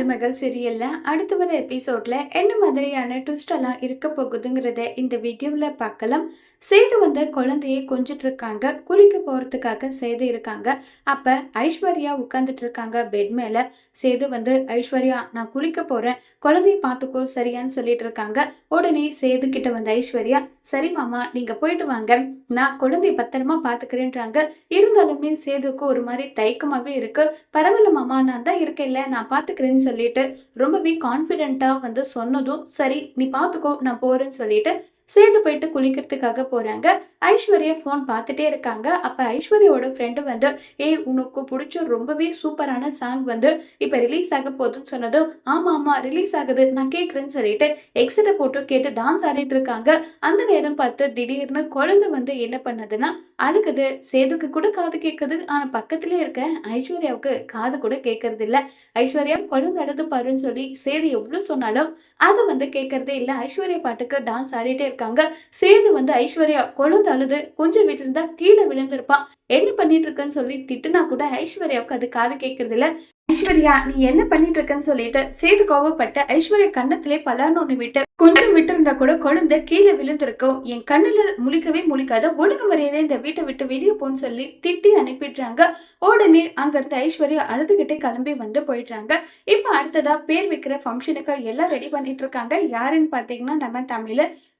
மருமகள் சீரியல்ல அடுத்து வர எபிசோட்ல என்ன மாதிரியான ட்விஸ்ட் எல்லாம் இருக்க போகுதுங்கிறத இந்த வீடியோவில் பார்க்கலாம். சேது வந்து குழந்தையை கொஞ்சிட்டு இருக்காங்க. குளிக்க போறதுக்காக சேது இருக்காங்க. அப்ப ஐஸ்வர்யா உட்கார்ந்துட்டு இருக்காங்க பெட் மேல. சேது வந்து ஐஸ்வர்யா நான் குளிக்க போறேன், குழந்தைய பார்த்துக்கோ சரியான்னு சொல்லிட்டு இருக்காங்க. உடனே சேது கிட்ட வந்து ஐஸ்வர்யா சரி மாமா நீங்க போயிட்டு வாங்க, நான் குழந்தைய பத்திரமா பாத்துக்கிறேன்றாங்க. இருந்தாலுமே சேதுக்கு ஒரு மாதிரி தயக்கமாவே இருக்கு. பரவாயில்ல மாமா நான் தான் இருக்கேன்ல நான் பாத்துக்கிறேன்னு சொல்லிட்டு ரொம்பவே கான்ஃபிடென்ட்டா வந்து சொன்னதும் சரி நீ பாத்துக்கோ நான் போறேன்னு சொல்லிட்டு சேது போயிட்டு குளிக்கிறதுக்காக போறாங்க. ஐஸ்வர்யா ஃபோன் பார்த்துட்டே இருக்காங்க. அப்ப ஐஸ்வர்யாவோட ஃப்ரெண்டு வந்து ஏய் உனக்கு பிடிச்ச ரொம்பவே சூப்பரான சாங் வந்து இப்ப ரிலீஸ் ஆக போகுதுன்னு சொன்னதும் ஆமா ஆமா ரிலீஸ் ஆகுது நான் கேட்குறேன்னு சொல்லிட்டு எக்ஸிட்ட போட்டு கேட்டு டான்ஸ் ஆடிட்டு இருக்காங்க. அந்த நேரம் பார்த்து திடீர்னு குழந்தை வந்து என்ன பண்ணதுன்னா அழுகுது. சேதுக்கு கூட காது கேட்குது. ஆனா பக்கத்திலே இருக்க ஐஸ்வர்யாவுக்கு காது கூட கேட்கறது இல்ல. ஐஸ்வர்யா குழந்தை அழுது பாருன்னு சொல்லி சேது எவ்வளவு சொன்னாலும் அது வந்து கேட்கறதே இல்ல. ஐஸ்வர்யா பாட்டுக்கு டான்ஸ் ஆடிட்டே இருக்காங்க. சேது வந்து ஐஸ்வர்யா குழந்தை அழுது கொஞ்சம் விட்டு இருந்தா கீழே விழுந்திருப்பான், என்ன பண்ணிட்டு இருக்கன்னு சொல்லி திட்டுனா கூட ஐஸ்வர்யாவுக்கு அது காது கேட்கறது இல்ல. ஐஸ்வர்யா நீ என்ன பண்ணிட்டு இருக்கன்னு சொல்லிட்டு சேது கோவப்பட்டு ஐஸ்வர்யா கண்ணத்திலே பலர்னு ஒண்ணு விட்டு கொஞ்சம் விட்டு இருந்தா கூட குழந்தை கீழே விழுந்திருக்கும், என் கண்ணுல முழிக்கவே முழிக்காத, ஒழுங்கு முறையில இந்த வீட்டை விட்டு வெளியே போன்னு சொல்லி திட்டி அனுப்பிடுறாங்க. உடனே அங்க இருந்து ஐஸ்வர்யா அழுதுகிட்டே கிளம்பி வந்து போயிடுறாங்க. இப்ப அடுத்ததா பேர் வைக்கிற ஃபங்க்ஷனுக்கு எல்லாம் ரெடி பண்ணிட்டு இருக்காங்க. யாருன்னு பாத்தீங்கன்னா நம்ம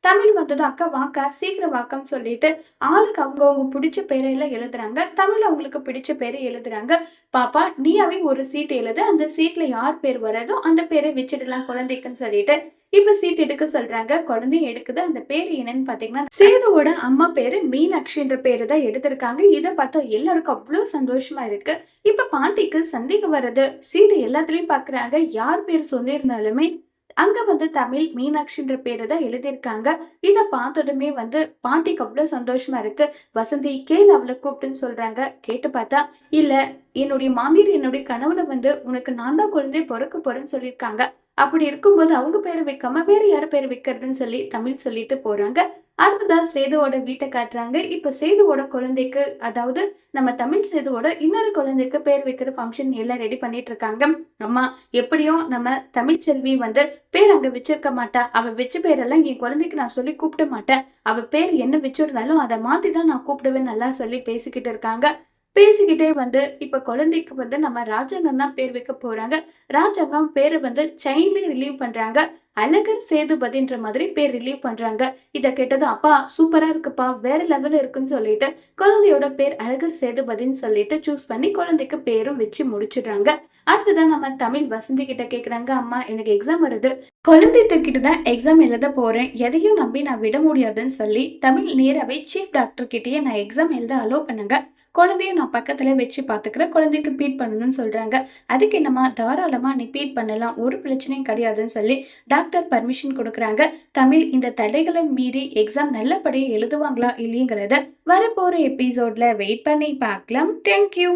தமிழ் வந்தது அக்கா வாக்கா சீக்கிரம் வாக்கான்னு சொல்லிட்டு ஆளுக்கு அவங்க பிடிச்ச பேரையெல்லாம் எழுதுறாங்க. தமிழ் அவங்களுக்கு பிடிச்ச பேரை எழுதுறாங்க. பாப்பா நீயாவே ஒரு சீட் எழுது, அந்த சீட்ல யார் பேர் வர்றதோ அந்த பேரை வச்சிடலாம் குழந்தைக்குன்னு சொல்லிட்டு இப்ப சீட் எடுக்க சொல்றாங்க. குழந்தையும் எடுக்குது. அந்த பேரு என்னன்னு பாத்தீங்கன்னா சேதுவோட அம்மா பேரு மீனாட்சின்ற பேரு தான் எடுத்திருக்காங்க. இதை பார்த்தா எல்லாருக்கும் அவ்வளவு சந்தோஷமா இருக்கு. இப்ப பாட்டிக்கு சந்தேகம் வர்றது. சீட்டு எல்லாத்துலயும் பாக்குறாங்க. யார் பேர் சொல்லியிருந்தாலுமே அங்க வந்து தமிழ் மீனாட்சின்ற பேரு தான் எழுதியிருக்காங்க. இத பார்த்ததுமே வந்து பாட்டிக்கு அவ்வளவு சந்தோஷமா இருக்கு. வசந்தி கேள் அவளை கூப்பிட்டுன்னு சொல்றாங்க. கேட்டு பார்த்தா இல்ல என்னுடைய மாமியார் என்னுடைய கனவுல வந்து உனக்கு நான் தான் குழந்தை பிறக்க போறேன்னு சொல்லியிருக்காங்க. அப்படி இருக்கும்போது அவங்க பேரை வைக்காம வேற யார் பேர் வைக்கிறதுன்னு சொல்லி தமிழ் சொல்லிட்டு போறாங்க. அடுத்ததா சேதுவோட வீட்டை காட்டுறாங்க. இப்ப சேதுவோட குழந்தைக்கு அதாவது நம்ம தமிழ் சேதுவோட இன்னொரு குழந்தைக்கு பேர் வைக்கிற ஃபங்க்ஷன் எல்லாம் ரெடி பண்ணிட்டு இருக்காங்க. அம்மா எப்படியும் நம்ம தமிழ் செல்வி வந்து பேர் அங்க வச்சிருக்க மாட்டா, அவ வச்ச பேரெல்லாம் என் குழந்தைக்கு நான் சொல்லி கூப்பிட மாட்டேன், அவ பேர் என்ன வச்சிருந்தாலும் அதை மாத்திதான் நான் கூப்பிடுவேன் நல்லா சொல்லி பேசிக்கிட்டு இருக்காங்க. பேசிக்கிட்டே வந்து இப்ப குழந்தைக்கு வந்து நம்ம ராஜாங்கம் தான் பேர் வைக்க போறாங்க. ராஜாங்கம் பேரை வந்து செயின்லயே ரிலீவ் பண்றாங்க. அழகர் சேதுபதின்ற மாதிரி பேர் ரிலீவ் பண்றாங்க. இத கேட்டது அப்பா சூப்பரா இருக்குப்பா வேற லெவல்ல இருக்குன்னு சொல்லிட்டு குழந்தையோட பேர் அழகர் சேதுபதின்னு சொல்லிட்டு சூஸ் பண்ணி குழந்தைக்கு பேரும் வச்சு முடிச்சிடுறாங்க. அடுத்ததான் நம்ம தமிழ் வசந்தி கிட்ட கேக்குறாங்க. அம்மா எனக்கு எக்ஸாம் வருது, குழந்தைகிட்ட கிட்டதான் எக்ஸாம் எழுத போறேன், எதையும் நம்பி நான் விட முடியாதுன்னு சொல்லி தமிழ் நேராவே சீஃப் டாக்டர் கிட்டயே நான் எக்ஸாம் எழுத அலோவ் பண்ணுங்க, குழந்தையும் நான் பக்கத்துல வச்சு பாத்துக்கிறேன், குழந்தைக்கு பீட் பண்ணணும்னு சொல்றாங்க. அதுக்கு என்னமா தாராளமா நீ பீட் பண்ணலாம், ஒரு பிரச்சனையும் கிடையாதுன்னு சொல்லி டாக்டர் பர்மிஷன் கொடுக்குறாங்க. தமிழ் இந்த தடைகளை மீறி எக்ஸாம் நல்லபடியா எழுதுவாங்களா இல்லைங்கிறத வரப்போற எபிசோட்ல வெயிட் பண்ணி பார்க்கலாம். தேங்க்யூ.